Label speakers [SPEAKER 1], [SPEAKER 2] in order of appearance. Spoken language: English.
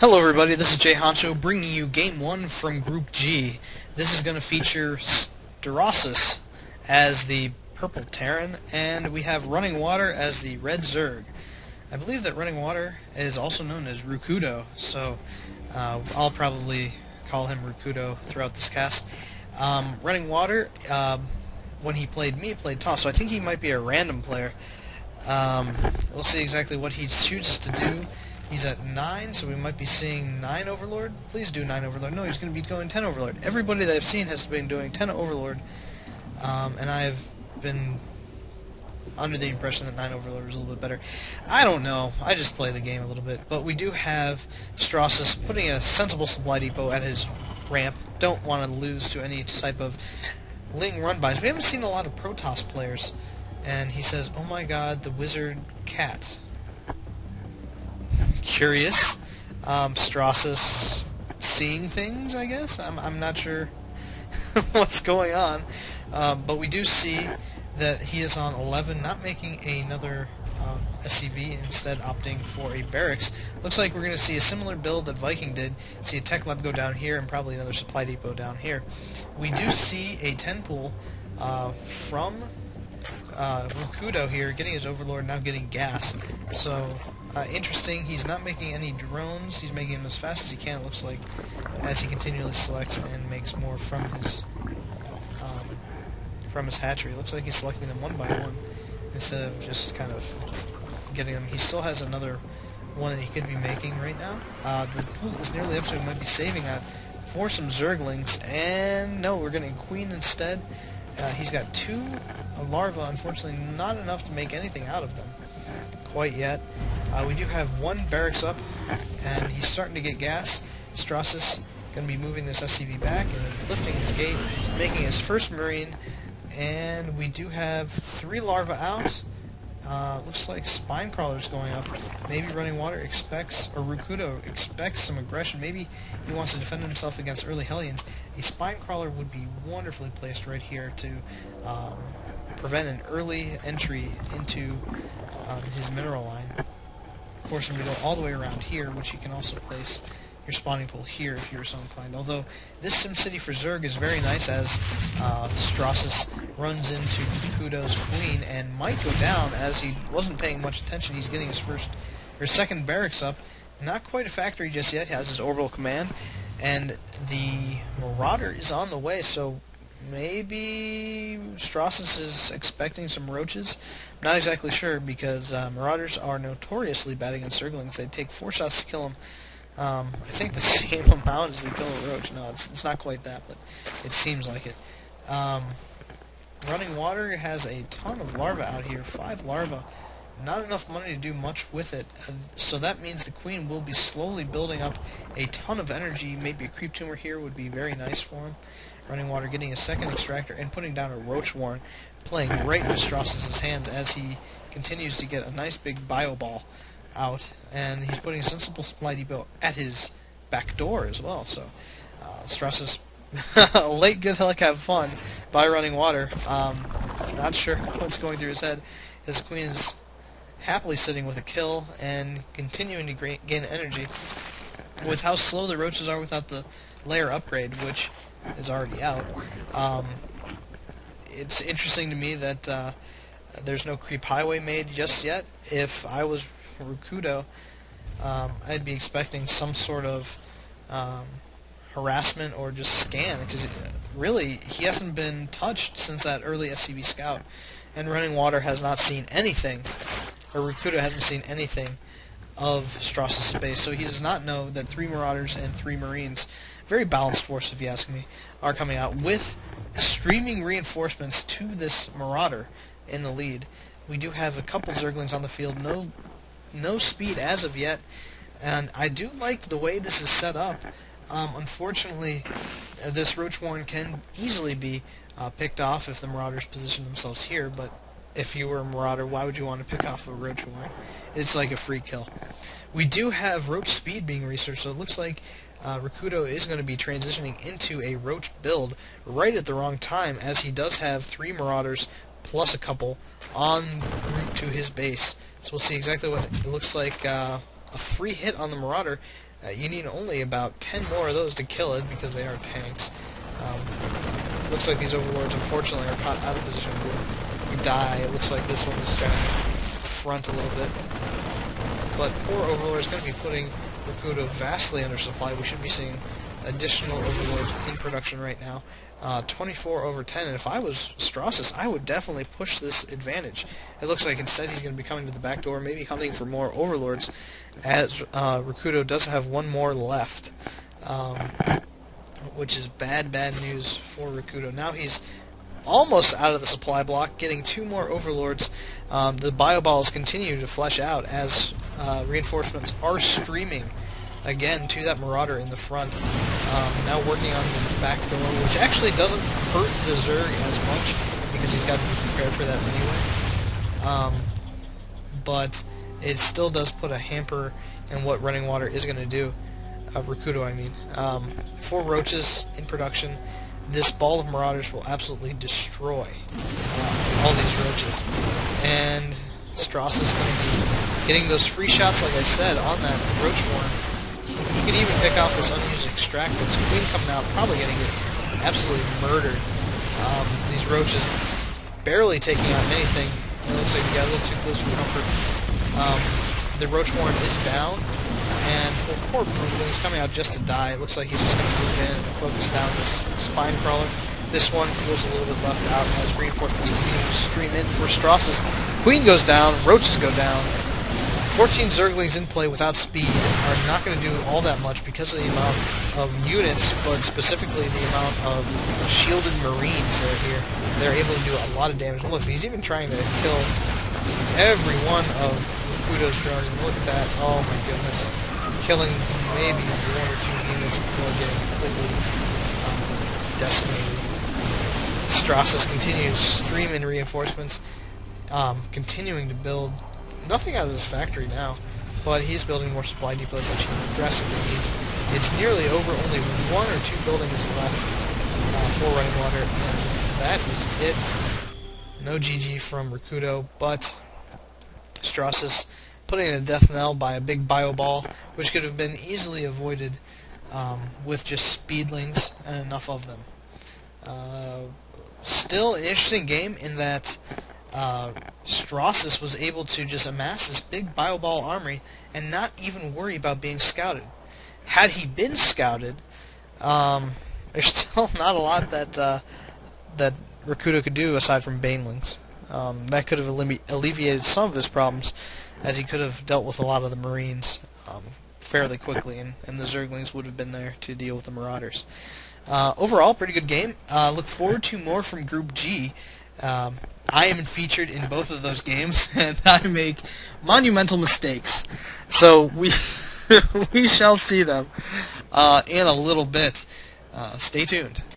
[SPEAKER 1] Hello everybody, this is JHancho bringing you Game 1 from Group G. This is going to feature Strossus as the purple Terran, and we have RunningWater as the red Zerg. I believe that RunningWater is also known as Rukudo, so I'll probably call him Rukudo throughout this cast. RunningWater, when he played me, played Toss, so I think he might be a random player. We'll see exactly what he chooses to do. He's at 9, so we might be seeing 9 Overlord. Please do 9 Overlord. No, he's going to be going 10 Overlord. Everybody that I've seen has been doing 10 Overlord, and I've been under the impression that 9 Overlord was a little bit better. I don't know. I just play the game a little bit. But we do have Strossus putting a sensible supply depot at his ramp. Don't want to lose to any type of Ling run-bys. We haven't seen a lot of Protoss players. And he says, oh my god, the wizard cat. Curious. Strossus seeing things, I guess? I'm not sure what's going on. But we do see that he is on 11, not making another SCV, instead opting for a barracks. Looks like we're going to see a similar build that Viking did. See a tech lab go down here and probably another supply depot down here. We do see a 10 pool from Rukudo here, getting his Overlord, now getting gas. So, interesting. He's not making any drones. He's making them as fast as he can, it looks like, as he continually selects and makes more from his hatchery. It looks like he's selecting them one by one instead of just kind of getting them. He still has another one that he could be making right now. The pool is nearly up, so he might be saving that for some Zerglings. And no, we're getting Queen instead. He's got 2 larvae, unfortunately not enough to make anything out of them quite yet. We do have 1 barracks up, and he's starting to get gas. Strossus going to be moving this SCV back and lifting his gate, making his first Marine, and we do have 3 larvae out. Looks like Spine Crawler's going up. Maybe RunningWater expects, or Rukudo expects some aggression. Maybe he wants to defend himself against early Hellions. A Spine Crawler would be wonderfully placed right here to prevent an early entry into his mineral line. Force him to go all the way around here, which you can also place your spawning pool here if you're so inclined. Although this SimCity for Zerg is very nice, as Strossus runs into Rukudo's Queen and might go down, as he wasn't paying much attention. He's getting his second barracks up. Not quite a factory just yet. He has his orbital command, and the Marauder is on the way. So maybe Strossus is expecting some roaches. Not exactly sure, because Marauders are notoriously bad against Zerglings. They take 4 shots to kill them. I think the same amount as they kill a roach. No, it's not quite that, but it seems like it. RunningWater has a ton of larvae out here, 5 larvae. Not enough money to do much with it, so that means the Queen will be slowly building up a ton of energy. Maybe a creep tumor here would be very nice for him. RunningWater getting a second extractor and putting down a roach warren, playing right into Strossus' hands as he continues to get a nice big bio ball out, and he's putting a sensible supply depot at his back door as well. So Strossus, late good luck, have fun by RunningWater. Not sure what's going through his head. His Queen is happily sitting with a kill and continuing to gain energy. With how slow the roaches are without the layer upgrade, which is already out, it's interesting to me that there's no creep highway made just yet. If I was Rukudo, I'd be expecting some sort of harassment or just scan, because really he hasn't been touched since that early SCV scout, and RunningWater has not seen anything, or Rukudo hasn't seen anything of Strossus' base, so he does not know that 3 Marauders and 3 Marines, very balanced force if you ask me, are coming out with streaming reinforcements to this Marauder in the lead. We do have a couple Zerglings on the field, no speed as of yet, and I do like the way this is set up. Unfortunately, this Roach Warren can easily be picked off if the Marauders position themselves here, but if you were a Marauder, why would you want to pick off a Roach Warren? It's like a free kill. We do have Roach speed being researched, so it looks like Rukudo is going to be transitioning into a Roach build right at the wrong time, as he does have 3 Marauders plus a couple en route to his base. So we'll see exactly what it looks like. A free hit on the Marauder You need only about 10 more of those to kill it, because they are tanks. Looks like these overlords, unfortunately, are caught out of position. You die. It looks like this one is trying to front a little bit. But poor overlord is going to be putting Rukudo vastly under supply. We should be seeing additional overlords in production right now. 24 over 10, and if I was Strossus, I would definitely push this advantage. It looks like instead he's going to be coming to the back door, maybe hunting for more overlords, as Rukudo does have one more left, which is bad news for Rukudo. Now he's almost out of the supply block, getting 2 more overlords. The bio balls continue to flesh out as reinforcements are streaming again to that Marauder in the front. Now working on the back door, which actually doesn't hurt the Zerg as much because he's got to be prepared for that anyway. But it still does put a hamper in what RunningWater is going to do. Rukudo, I mean. 4 roaches in production. This ball of Marauders will absolutely destroy all these roaches. And Strauss is going to be getting those free shots, like I said, on that roach warren. He could even pick off this unused extractants. Queen coming out, probably going to get absolutely murdered. These roaches barely taking out anything. It looks like we got a little too close for comfort. The roach warren is down. And for poor Bruin, he's coming out just to die. It looks like he's just going to move in and focus down this spine crawler. This one feels a little bit left out as reinforcements continue to stream in for Strossus. Queen goes down, roaches go down. 14 Zerglings in play without speed are not going to do all that much because of the amount of units, but specifically the amount of shielded Marines that are here. They're able to do a lot of damage. Look, he's even trying to kill every one of Rukudo's drones, and look at that. Oh my goodness. Killing maybe 1 or 2 units before getting completely decimated. Strossus continues to stream in reinforcements, continuing to build nothing out of his factory now, but he's building more supply depots, which he aggressively needs. It's nearly over, only 1 or 2 buildings left for RunningWater, and that is it. No GG from Rukudo, but Strossus putting a death knell by a big bio ball, which could have been easily avoided with just speedlings and enough of them. Still an interesting game in that Strossus was able to just amass this big bio ball armory and not even worry about being scouted. Had he been scouted, there's still not a lot that that Rukudo could do aside from banelings. That could have alleviated some of his problems, as he could have dealt with a lot of the Marines fairly quickly, and the Zerglings would have been there to deal with the Marauders. Overall, pretty good game. Look forward to more from Group G. I am featured in both of those games, and I make monumental mistakes. So we we shall see them in a little bit. Stay tuned.